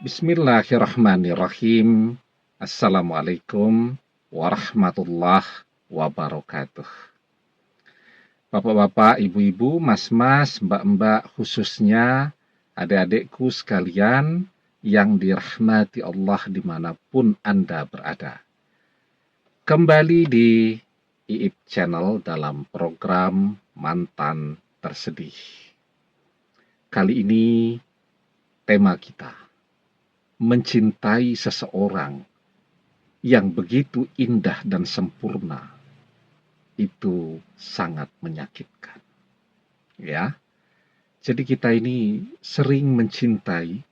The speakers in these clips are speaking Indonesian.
Bismillahirrahmanirrahim. Assalamualaikum warahmatullahi wabarakatuh. Bapak-bapak, ibu-ibu, mas-mas, mbak-mbak, khususnya adik-adikku sekalian yang dirahmati Allah dimanapun Anda berada. Kembali di IIP Channel dalam program Mantan Tersedih. Kali ini tema kita, mencintai seseorang yang begitu indah dan sempurna, itu sangat menyakitkan. Ya, jadi kita ini sering mencintai,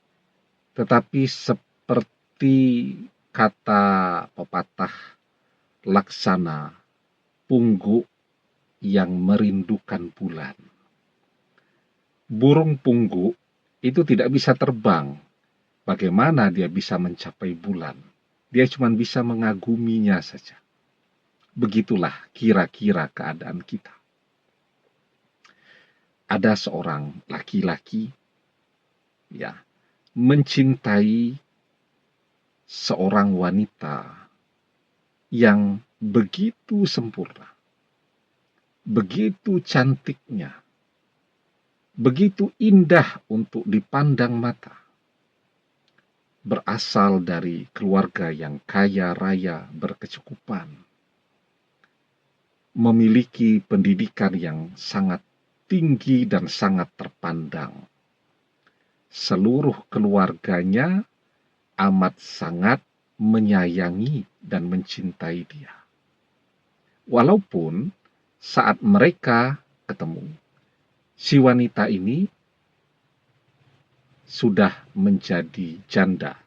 tetapi seperti kata pepatah, laksana pungguk yang merindukan bulan. Burung pungguk itu tidak bisa terbang. Bagaimana dia bisa mencapai bulan? Dia cuma bisa mengaguminya saja. Begitulah kira-kira keadaan kita. Ada seorang laki-laki ya, mencintai seorang wanita yang begitu sempurna, begitu cantiknya, begitu indah untuk dipandang mata. Berasal dari keluarga yang kaya raya berkecukupan, memiliki pendidikan yang sangat tinggi dan sangat terpandang. Seluruh keluarganya amat sangat menyayangi dan mencintai dia. Walaupun saat mereka ketemu, si wanita ini sudah menjadi janda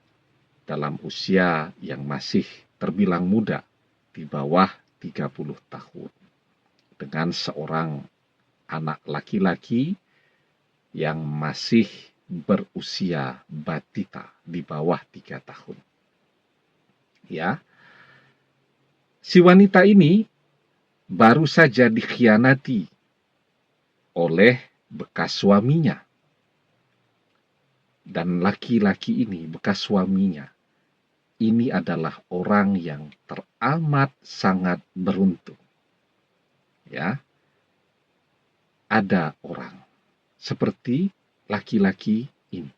dalam usia yang masih terbilang muda, di bawah 30 tahun, dengan seorang anak laki-laki yang masih berusia batita, di bawah 3 tahun. Ya, si wanita ini baru saja dikhianati oleh bekas suaminya. Dan laki-laki ini, bekas suaminya, ini adalah orang yang teramat sangat beruntung. Ya, ada orang seperti laki-laki ini.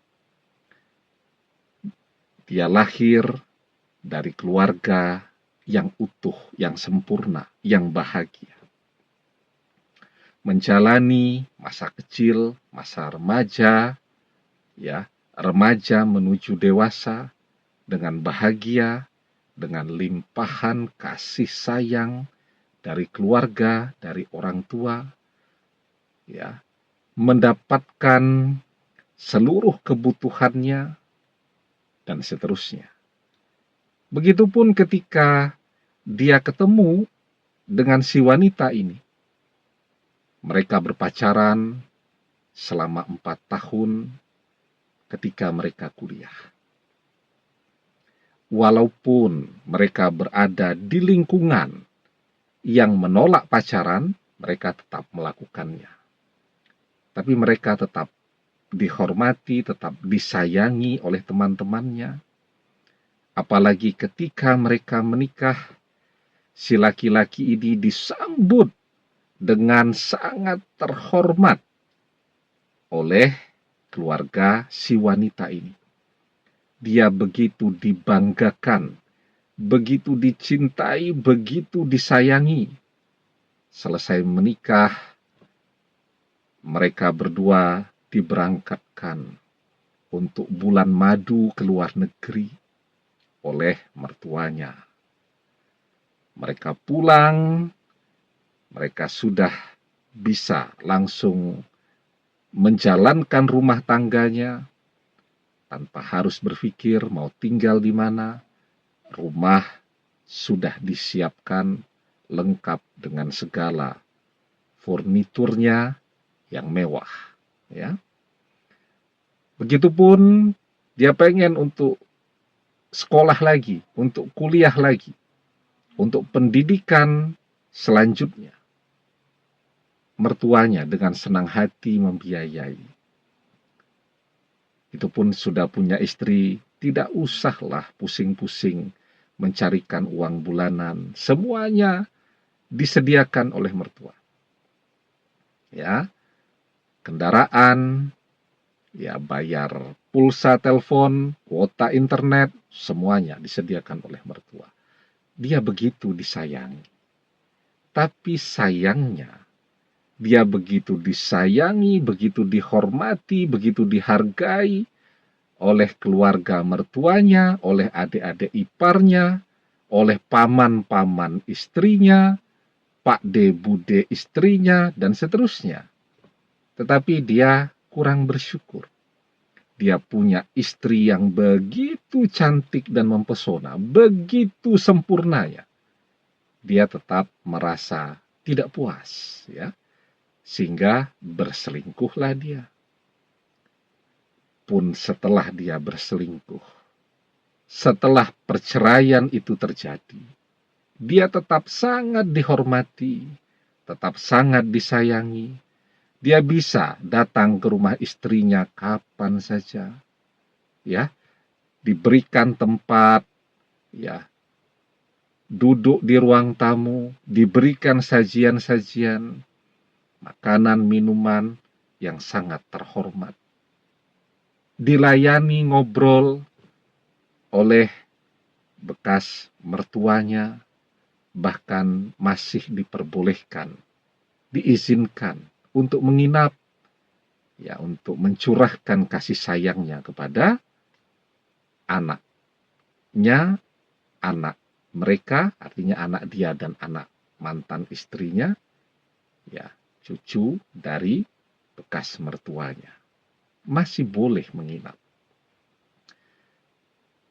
Dia lahir dari keluarga yang utuh, yang sempurna, yang bahagia. Menjalani masa kecil, masa remaja, ya, remaja menuju dewasa dengan bahagia, dengan limpahan kasih sayang dari keluarga, dari orang tua, ya, mendapatkan seluruh kebutuhannya, dan seterusnya. Begitupun ketika dia ketemu dengan si wanita ini. Mereka berpacaran selama 4 tahun ketika mereka kuliah. Walaupun mereka berada di lingkungan yang menolak pacaran, mereka tetap melakukannya. Tapi mereka tetap dihormati, tetap disayangi oleh teman-temannya. Apalagi ketika mereka menikah, si laki-laki ini disambut dengan sangat terhormat oleh keluarga si wanita ini. Dia begitu dibanggakan, begitu dicintai, begitu disayangi. Selesai menikah, mereka berdua diberangkatkan untuk bulan madu ke luar negeri oleh mertuanya. Mereka pulang, mereka sudah bisa langsung menjalankan rumah tangganya tanpa harus berpikir mau tinggal di mana. Rumah sudah disiapkan lengkap dengan segala furniturnya yang mewah, ya. Begitupun dia pengen untuk sekolah lagi, untuk kuliah lagi, untuk pendidikan selanjutnya. Mertuanya dengan senang hati membiayai. Itu pun sudah punya istri Tidak usahlah pusing-pusing mencarikan uang bulanan. Semuanya disediakan oleh mertua. Ya, kendaraan, ya bayar pulsa telepon, kuota internet, semuanya disediakan oleh mertua. Dia begitu disayangi. Tapi sayangnya, dia begitu disayangi, begitu dihormati, begitu dihargai oleh keluarga mertuanya, oleh adik-adik iparnya, oleh paman-paman istrinya, pak de bude istrinya, dan seterusnya. Tetapi dia kurang bersyukur. Dia punya istri yang begitu cantik dan mempesona, begitu sempurnanya. Dia tetap merasa tidak puas, ya, sehingga berselingkuhlah dia. Pun setelah dia berselingkuh, setelah perceraian itu terjadi, dia tetap sangat dihormati, tetap sangat disayangi. Dia bisa datang ke rumah istrinya kapan saja, ya, diberikan tempat, ya, duduk di ruang tamu, diberikan sajian-sajian, makanan, minuman yang sangat terhormat. Dilayani ngobrol oleh bekas mertuanya, bahkan masih diperbolehkan, diizinkan untuk menginap, ya, untuk mencurahkan kasih sayangnya kepada anaknya, anak mereka, artinya anak dia dan anak mantan istrinya, ya, cucu dari bekas mertuanya. Masih boleh menginap.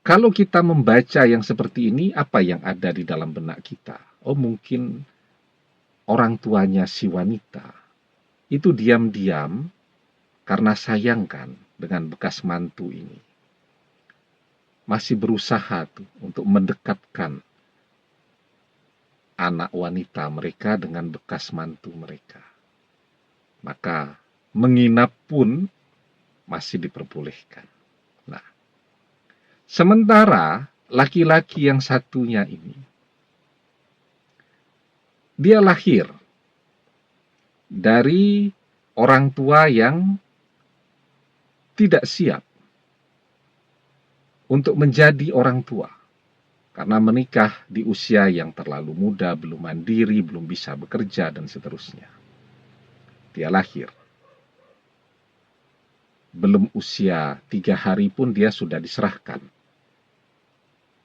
Kalau kita membaca yang seperti ini, apa yang ada di dalam benak kita? Oh, mungkin orang tuanya si wanita itu diam-diam karena sayang kan dengan bekas mantu ini. Masih berusaha tuh untuk mendekatkan anak wanita mereka dengan bekas mantu mereka. Maka menginap pun masih diperbolehkan. Nah, sementara laki-laki yang satunya ini, dia lahir dari orang tua yang tidak siap untuk menjadi orang tua. Karena menikah di usia yang terlalu muda, belum mandiri, belum bisa bekerja, dan seterusnya. Dia lahir. Belum usia 3 hari pun dia sudah diserahkan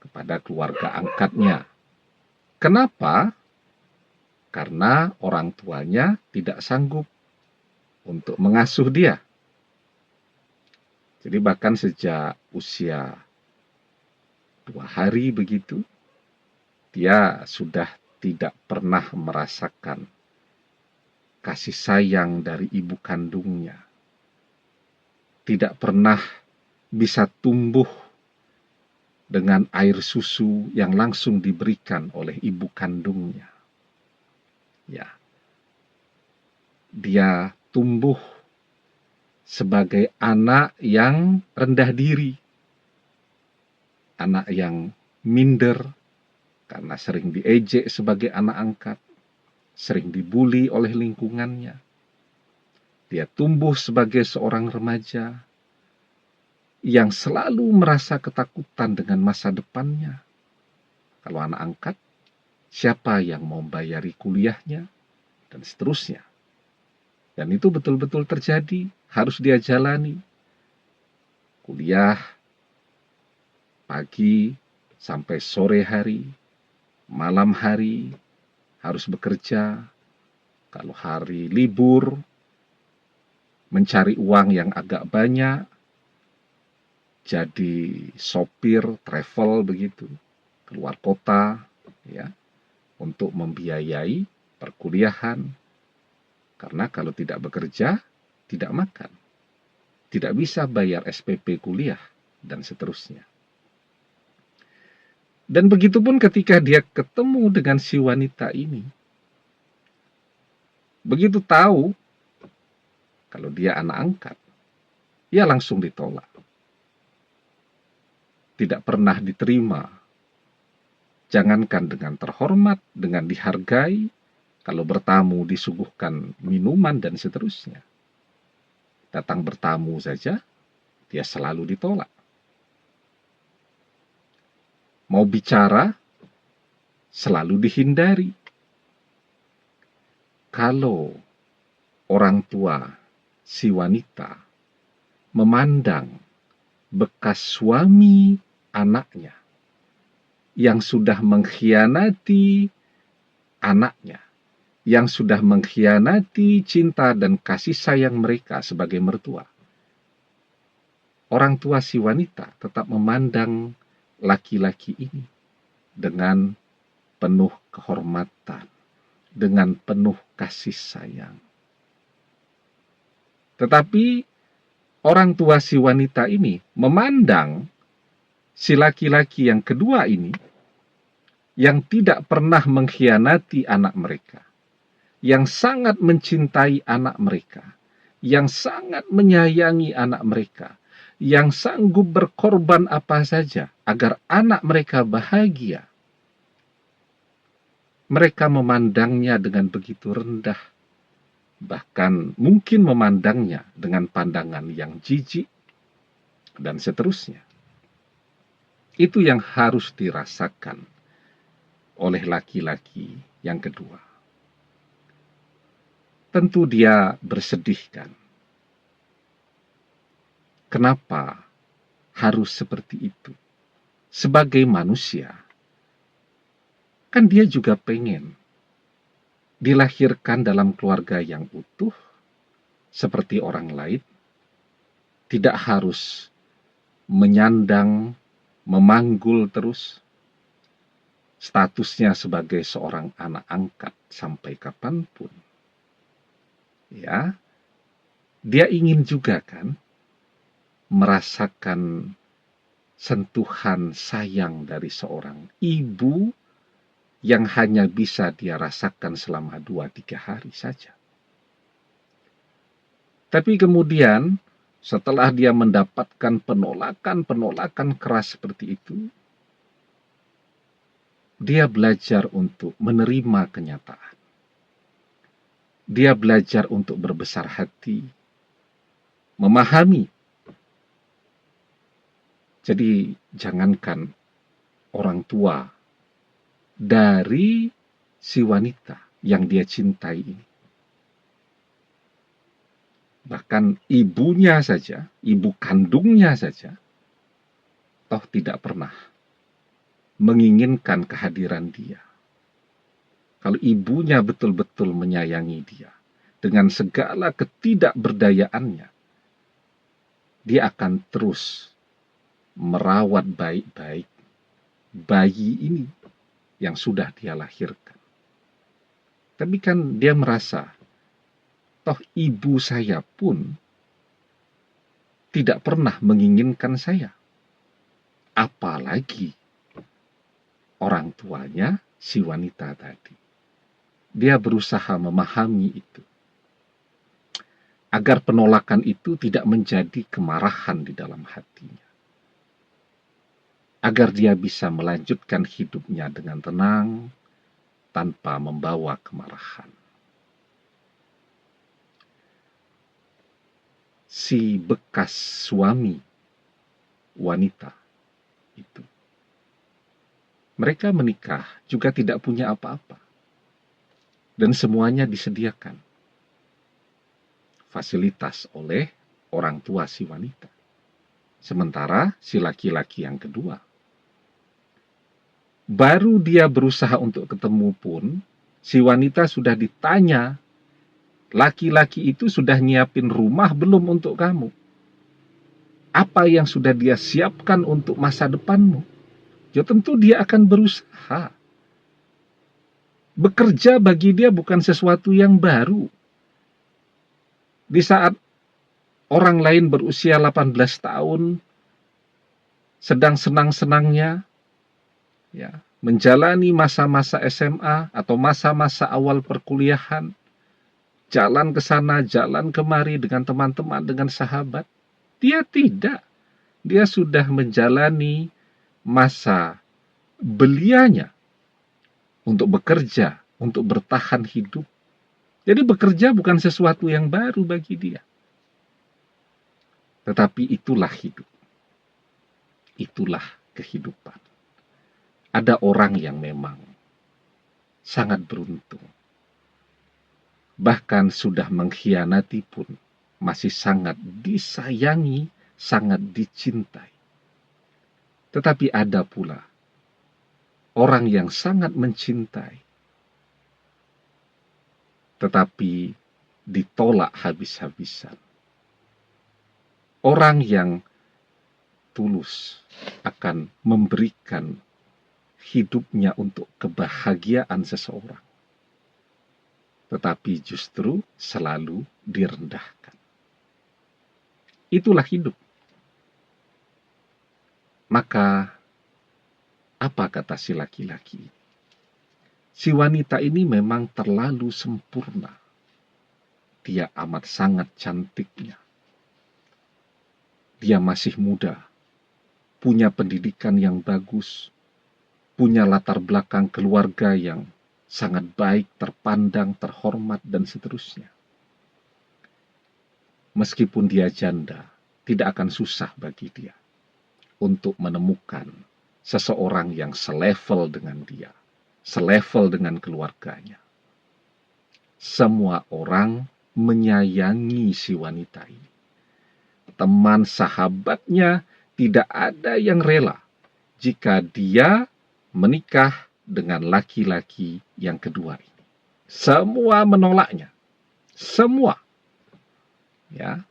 kepada keluarga angkatnya. Kenapa? Karena orang tuanya tidak sanggup untuk mengasuh dia. Jadi bahkan sejak usia 2 hari begitu, dia sudah tidak pernah merasakan kasih sayang dari ibu kandungnya. Tidak pernah bisa tumbuh dengan air susu yang langsung diberikan oleh ibu kandungnya. Ya, dia tumbuh sebagai anak yang rendah diri, anak yang minder karena sering diejek sebagai anak angkat, sering dibuli oleh lingkungannya. Dia tumbuh sebagai seorang remaja yang selalu merasa ketakutan dengan masa depannya. Kalau anak angkat, siapa yang mau bayari kuliahnya, dan seterusnya. Dan itu betul-betul terjadi, harus dia jalani. Kuliah pagi sampai sore hari, malam hari, harus bekerja. Kalau hari libur, mencari uang yang agak banyak, jadi sopir travel begitu, keluar kota, ya, untuk membiayai perkuliahan. Karena kalau tidak bekerja, tidak makan, tidak bisa bayar SPP kuliah, dan seterusnya. Dan begitupun ketika dia ketemu dengan si wanita ini, begitu tahu kalau dia anak angkat, ia langsung ditolak. tidak pernah diterima. Jangankan dengan terhormat, dengan dihargai, kalau bertamu disuguhkan minuman dan seterusnya. Datang bertamu saja, dia selalu ditolak. Mau bicara, selalu dihindari. Kalau orang tua si wanita memandang bekas suami anaknya yang sudah mengkhianati anaknya, yang sudah mengkhianati cinta dan kasih sayang mereka sebagai mertua, orang tua si wanita tetap memandang laki-laki ini dengan penuh kehormatan, dengan penuh kasih sayang. Tetapi orang tua si wanita ini memandang si laki-laki yang kedua ini, yang tidak pernah mengkhianati anak mereka, yang sangat mencintai anak mereka, yang sangat menyayangi anak mereka, yang sanggup berkorban apa saja agar anak mereka bahagia. Mereka memandangnya dengan begitu rendah, bahkan mungkin memandangnya dengan pandangan yang jijik, dan seterusnya. Itu yang harus dirasakan oleh laki-laki yang kedua. Tentu dia bersedih kan. Kenapa harus seperti itu? Sebagai manusia, kan dia juga pengen dilahirkan dalam keluarga yang utuh, seperti orang lain, tidak harus menyandang, memanggul terus statusnya sebagai seorang anak angkat sampai kapanpun. Ya, dia ingin juga kan merasakan sentuhan sayang dari seorang ibu yang hanya bisa dia rasakan selama 2-3 hari saja. Tapi kemudian setelah dia mendapatkan penolakan keras seperti itu, dia belajar untuk menerima kenyataan. Dia belajar untuk berbesar hati, memahami. Jadi jangankan orang tua dari si wanita yang dia cintai ini, bahkan ibunya saja, ibu kandungnya saja, toh tidak pernah menginginkan kehadiran dia. Kalau ibunya betul-betul menyayangi dia, dengan segala ketidakberdayaannya, dia akan terus merawat baik-baik bayi ini yang sudah dia lahirkan. Tapi kan dia merasa, toh ibu saya pun tidak pernah menginginkan saya. Apalagi orang tuanya si wanita tadi. Dia berusaha memahami itu, agar penolakan itu tidak menjadi kemarahan di dalam hatinya, agar dia bisa melanjutkan hidupnya dengan tenang tanpa membawa kemarahan. Si bekas suami wanita itu, mereka menikah juga tidak punya apa-apa, dan semuanya disediakan fasilitas oleh orang tua si wanita. Sementara si laki-laki yang kedua, baru dia berusaha untuk ketemu pun, si wanita sudah ditanya, laki-laki itu sudah nyiapin rumah belum untuk kamu? Apa yang sudah dia siapkan untuk masa depanmu? Ya tentu dia akan berusaha. Bekerja bagi dia bukan sesuatu yang baru. Di saat orang lain berusia 18 tahun sedang senang-senangnya, ya, menjalani masa-masa SMA atau masa-masa awal perkuliahan, jalan ke sana, jalan kemari dengan teman-teman, dengan sahabat, dia tidak. Dia sudah menjalani masa belianya untuk bekerja, untuk bertahan hidup. Jadi bekerja bukan sesuatu yang baru bagi dia. Tetapi itulah hidup. Itulah kehidupan. Ada orang yang memang sangat beruntung. Bahkan sudah mengkhianati pun masih sangat disayangi, sangat dicintai. Tetapi ada pula orang yang sangat mencintai, tetapi ditolak habis-habisan. Orang yang tulus akan memberikan hidupnya untuk kebahagiaan seseorang, tetapi justru selalu direndahkan. Itulah hidup. Maka, apa kata si laki-laki? Si wanita ini memang terlalu sempurna. Dia amat sangat cantiknya. Dia masih muda, punya pendidikan yang bagus, punya latar belakang keluarga yang sangat baik, terpandang, terhormat, dan seterusnya. Meskipun dia janda, tidak akan susah bagi dia untuk menemukan seseorang yang selevel dengan dia, selevel dengan keluarganya. Semua orang menyayangi si wanita ini. Teman sahabatnya tidak ada yang rela jika dia menikah dengan laki-laki yang kedua ini. Semua menolaknya. Semua. Ya.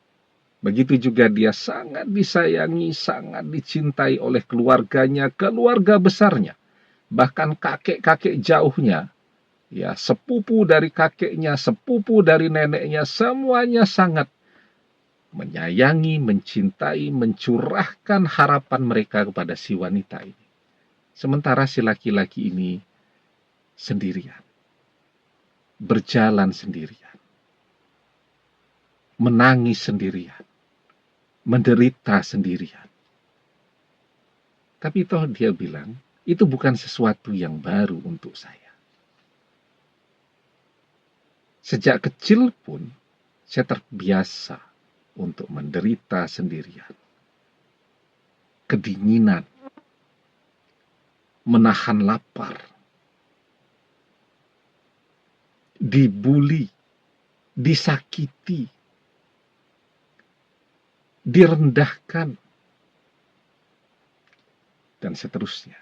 Begitu juga dia sangat disayangi, sangat dicintai oleh keluarganya, keluarga besarnya. Bahkan kakek-kakek jauhnya, ya, sepupu dari kakeknya, sepupu dari neneknya, semuanya sangat menyayangi, mencintai, mencurahkan harapan mereka kepada si wanita ini. Sementara si laki-laki ini sendirian, berjalan sendirian, menangis sendirian, menderita sendirian. Tapi toh dia bilang, itu bukan sesuatu yang baru untuk saya. Sejak kecil pun, saya terbiasa untuk menderita sendirian. Kedinginan, menahan lapar, dibuli, disakiti, direndahkan, dan seterusnya.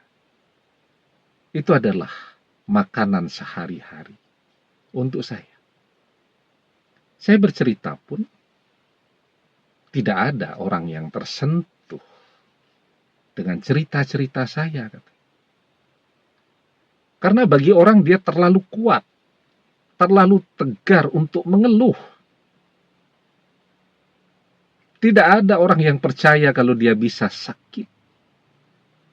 Itu adalah makanan sehari-hari untuk saya. Saya bercerita pun tidak ada orang yang tersentuh dengan cerita-cerita saya. Karena bagi orang dia terlalu kuat, terlalu tegar untuk mengeluh. Tidak ada orang yang percaya kalau dia bisa sakit,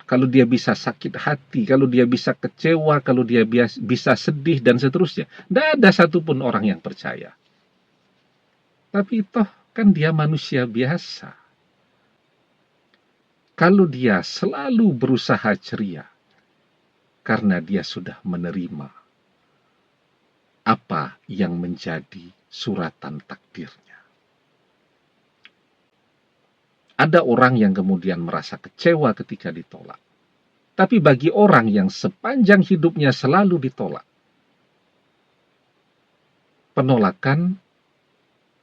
kalau dia bisa sakit hati, kalau dia bisa kecewa, kalau dia bisa sedih, dan seterusnya. Tidak ada satupun orang yang percaya. Tapi toh kan dia manusia biasa. Kalau dia selalu berusaha ceria, karena dia sudah menerima apa yang menjadi suratan takdirnya. Ada orang yang kemudian merasa kecewa ketika ditolak. Tapi bagi orang yang sepanjang hidupnya selalu ditolak, penolakan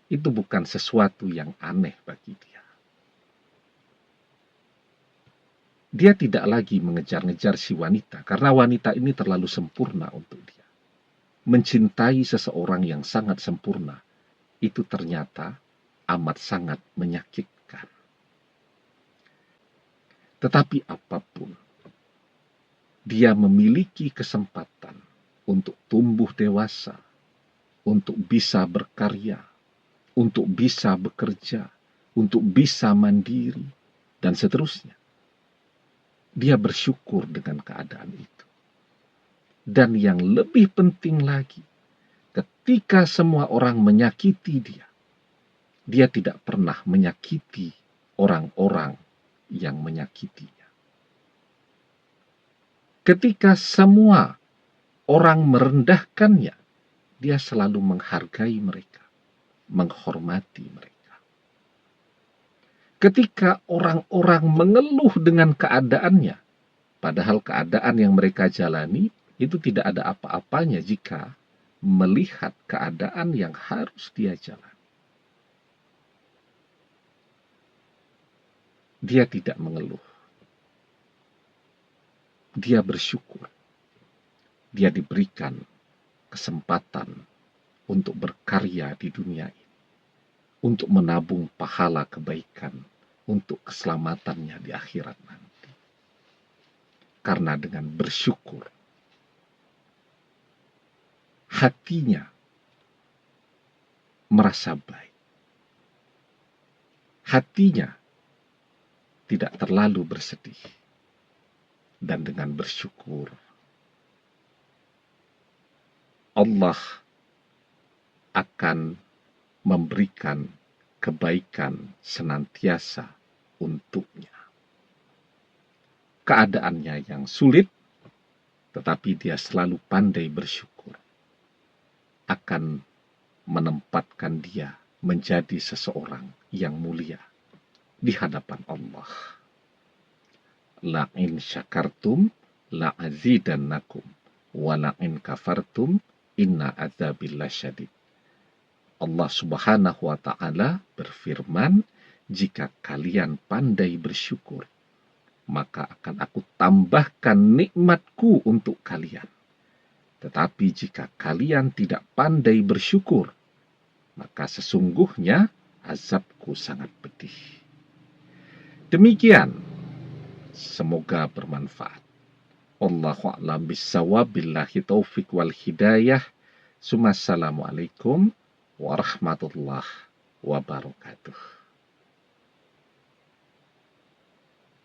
itu bukan sesuatu yang aneh bagi dia. Dia tidak lagi mengejar-ngejar si wanita, karena wanita ini terlalu sempurna untuk dia. Mencintai seseorang yang sangat sempurna, itu ternyata amat sangat menyakitkan. Tetapi apapun, dia memiliki kesempatan untuk tumbuh dewasa, untuk bisa berkarya, untuk bisa bekerja, untuk bisa mandiri, dan seterusnya. Dia bersyukur dengan keadaan itu. Dan yang lebih penting lagi, ketika semua orang menyakiti dia, dia tidak pernah menyakiti orang-orang yang menyakitinya. Ketika semua orang merendahkannya, dia selalu menghargai mereka, menghormati mereka. Ketika orang-orang mengeluh dengan keadaannya, padahal keadaan yang mereka jalani itu tidak ada apa-apanya jika melihat keadaan yang harus dia jalani. Dia tidak mengeluh. Dia bersyukur. Dia diberikan kesempatan untuk berkarya di dunia ini, untuk menabung pahala kebaikan, untuk keselamatannya di akhirat nanti. Karena dengan bersyukur, hatinya merasa baik. Hatinya tidak terlalu bersedih. Dan dengan bersyukur, Allah akan memberikan kebaikan senantiasa untuknya. Keadaannya yang sulit, tetapi dia selalu pandai bersyukur, akan menempatkan dia menjadi seseorang yang mulia di hadapan Allah. La'in syakartum la'azidannakum wa la'in kafartum inna adzabillah syadid. Allah Subhanahu wa ta'ala berfirman, jika kalian pandai bersyukur, maka akan aku tambahkan nikmatku untuk kalian. Tetapi jika kalian tidak pandai bersyukur, maka sesungguhnya azabku sangat pedih. Demikian, semoga bermanfaat. Wallahu a'lam bissawab, billahi taufik wal hidayah. Assalamualaikum warahmatullahi wabarakatuh.